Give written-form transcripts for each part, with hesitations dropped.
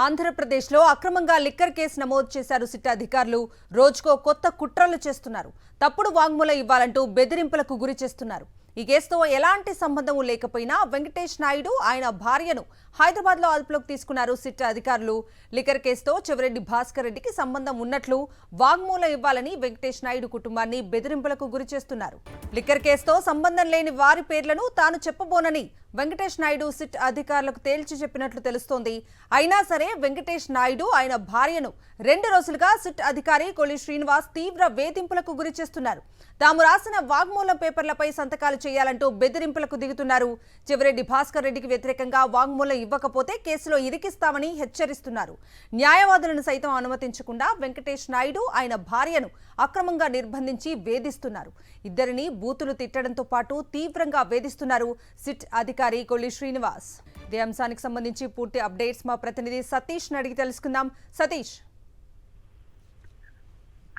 ఆంధ్రప్రదేశ్లో అక్రమంగా liquor case నమోదు చేశారు సిట్ అధికారులు. రోజుకో కొత్త కుట్రలు చేస్తున్నారు. తప్పుడు వాంగ్మూలం ఇవ్వాలంటూ బెదిరింపులకు గురి చేస్తున్నారు. ఈ కేసుతో ఎలాంటి సంబంధం లేకపోయినా వెంకటేష్ నాయుడు ఆయన భార్యను హైదరాబాద్లో అదుపులోకి తీసుకున్నారు సిట్ అధికారులు. లిక్కర్ కేసుతో చెవిరెడ్డి భాస్కర్ రెడ్డికి సంబంధం ఉన్నట్లు వాంగ్మూలం ఇవ్వాలని వెంకటేష్ నాయుడు కుటుంబాన్ని బెదిరింపులకు గురి చేస్తున్నారు. లిక్కర్ కేసుతో సంబంధం లేని వారి పేర్లను తాను చెప్పబోనని వెంకటేష్ నాయుడు సిట్ అధికారులకు తేల్చి చెప్పినట్లు తెలుస్తోంది. అయినా సరే వెంకటేష్ నాయుడు ఆయన భార్యను 2 రోజులుగా సిట్ అధికారి కొల్లి శ్రీనివాస్ తీవ్ర వేధింపులకు గురి చేస్తున్నారు. తాము రాసిన వాంగ్మూలం పేపర్లపై సంతకాలు చేయాలంటూ బెదిరింపులకు దిగుతున్నారు. చెవిరెడ్డి భాస్కర్ రెడ్డికి వ్యతిరేకంగా వాంగ్మూలం ఇవ్వకపోతే కేసులో ఇరికిస్తామని హెచ్చరిస్తున్నారు. న్యాయవాదులను సైతం అనుమతించకుండా వెంకటేష్ నాయుడు ఆయన భార్యను అక్రమంగా నిర్బంధించి వేధిస్తున్నారు. ఇద్దరిని బూతులు తిట్టడంతో పాటు తీవ్రంగా వేధిస్తున్నారు సిట్ అధికారి కొల్లి శ్రీనివాస్. ఇదే అంశానికి సంబంధించి పూర్తి అప్డేట్స్ మా ప్రతినిధి సతీష్ అడిగి తెలుసుకుందాం. సతీష్,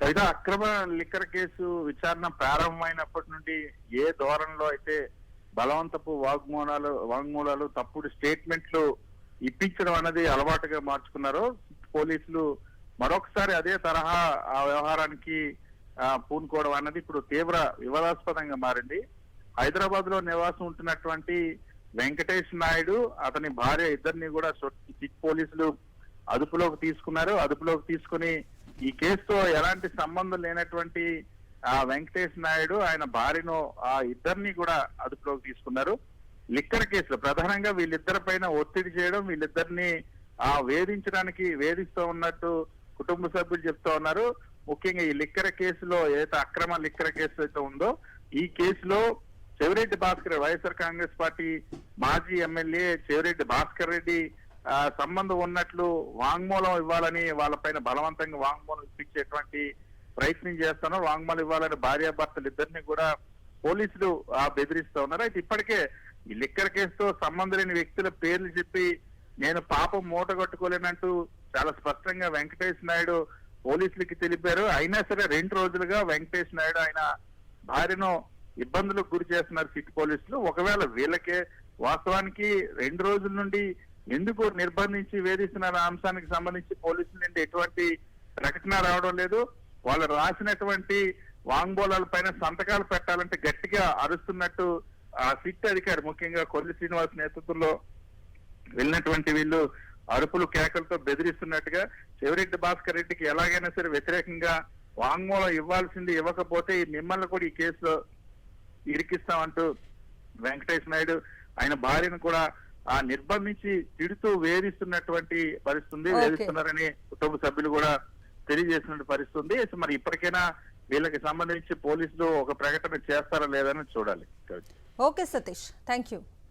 కవిత, అక్రమ లిక్కర్ కేసు విచారణ ప్రారంభమైనప్పటి నుండి ఏ ధోరణిలో అయితే బలవంతపు వాంగ్మూలాలు తప్పుడు స్టేట్మెంట్లు ఇప్పించడం అనేది అలవాటుగా మార్చుకున్నారో పోలీసులు మరొకసారి అదే తరహా ఆ వ్యవహారానికి పూనుకోవడం అన్నది ఇప్పుడు తీవ్ర వివాదాస్పదంగా మారింది. హైదరాబాద్ లో నివాసం ఉంటున్నటువంటి వెంకటేష్ నాయుడు అతని భార్య ఇద్దరిని కూడా సిట్ పోలీసులు అదుపులోకి తీసుకున్నారు. అదుపులోకి తీసుకుని ఈ కేసుతో ఎలాంటి సంబంధం లేనటువంటి వెంకటేష్ నాయుడు ఆయన భార్యను ఆ ఇద్దరిని కూడా అదుపులోకి తీసుకున్నారు. లిక్కర్ కేసులో ప్రధానంగా వీళ్ళిద్దరి పైన ఒత్తిడి చేయడం, వీళ్ళిద్దరిని వేధిస్తూ ఉన్నట్టు కుటుంబ సభ్యులు చెప్తా ఉన్నారు. ముఖ్యంగా ఈ లిక్కర్ కేసులో ఏదైతే అక్రమ లిక్కర్ కేసు అయితే ఉందో ఈ కేసులో చెవిరెడ్డి భాస్కర్, వైఎస్ఆర్ కాంగ్రెస్ పార్టీ మాజీ ఎమ్మెల్యే చెవిరెడ్డి భాస్కర్ రెడ్డి సంబంధం ఉన్నట్లు వాంగ్మూలం ఇవ్వాలని వాళ్ళపైన బలవంతంగా వాంగ్మూలం ఇప్పించేటువంటి ప్రయత్నం చేస్తాను. వాంగ్మూలం ఇవ్వాలని భార్యాభర్తలు ఇద్దరిని కూడా పోలీసులు బెదిరిస్తూ ఉన్నారు. అయితే ఇప్పటికే ఈ లిక్కర్ కేసుతో సంబంధం లేని వ్యక్తుల పేర్లు చెప్పి నేను పాపం మూట కట్టుకోలేనంటూ చాలా స్పష్టంగా వెంకటేష్ నాయుడు పోలీసులకి తెలిపారు. అయినా సరే 2 రోజులుగా వెంకటేష్ నాయుడు ఆయన భార్యను ఇబ్బందులకు గురి చేస్తున్నారు సిట్ పోలీసులు. ఒకవేళ వీళ్ళకే వాస్తవానికి 2 రోజుల నుండి ఎందుకు నిర్బంధించి వేధిస్తున్న అంశానికి సంబంధించి పోలీసుల నుండి ఎటువంటి ప్రకటన రావడం లేదు. వాళ్ళు రాసినటువంటి వాంగ్మూలాల పైన సంతకాలు పెట్టాలంటే గట్టిగా అరుస్తున్నట్టు సిట్ అధికారి ముఖ్యంగా కొల్లి శ్రీనివాస్ నేతృత్వంలో వెళ్ళినటువంటి వీళ్ళు అరుపులు కేకలతో బెదిరిస్తున్నట్టుగా చెవిరెడ్డి భాస్కర్ రెడ్డికి ఎలాగైనా సరే వ్యతిరేకంగా వాంగ్మూలం ఇవ్వకపోతే మిమ్మల్ని కూడా ఈ కేసులో ఇరికిస్తామంటూ వెంకటేష్ నాయుడు ఆయన భార్యను కూడా నిర్బంధించి తిడుతూ వేధిస్తున్నటువంటి పరిస్థితి, వేధిస్తున్నారని కుటుంబ సభ్యులు కూడా తెలియజేసిన పరిస్థితి. మరి ఇప్పటికైనా వీళ్ళకి సంబంధించి పోలీసులు ఒక ప్రకటన చేస్తారా లేదని చూడాలి. Okay Satish, thank you.